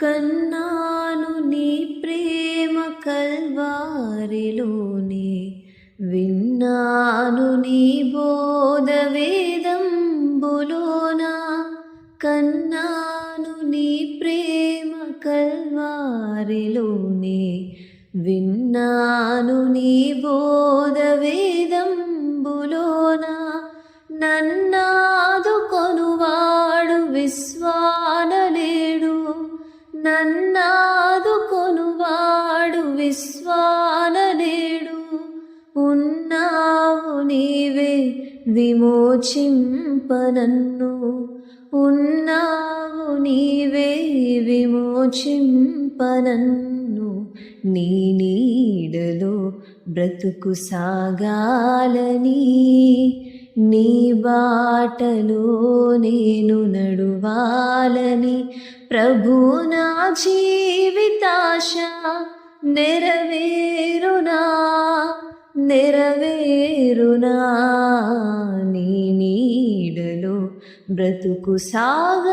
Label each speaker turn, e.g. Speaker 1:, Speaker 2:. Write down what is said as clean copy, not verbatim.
Speaker 1: కన్నాను నీ ప్రేమ కల్వారిలోనే, విన్నాను నీ బోధ వేదంబులోన. కన్నాను నీ ప్రేమ కల్వారిలోనే, విన్నాను నీ బోధ వేదంబులోన. నన్నాదుకొనువాడు విశ్వానలేడు, నన్నాదుకొనువాడు విశ్వానలేడు. ఉన్నావు నీవే విమోచింపనన్ను, ఉన్నావు నీవే విమోచింపనన్ను. నీ నీడలో బ్రతుకు సాగాలని, నీ బాటలో నేను నడువాలని. ప్రభు నా జీవితాశ నెరవేరునా, నెరవేరునా. నీ నీడలో బ్రతుకు సాగాలని.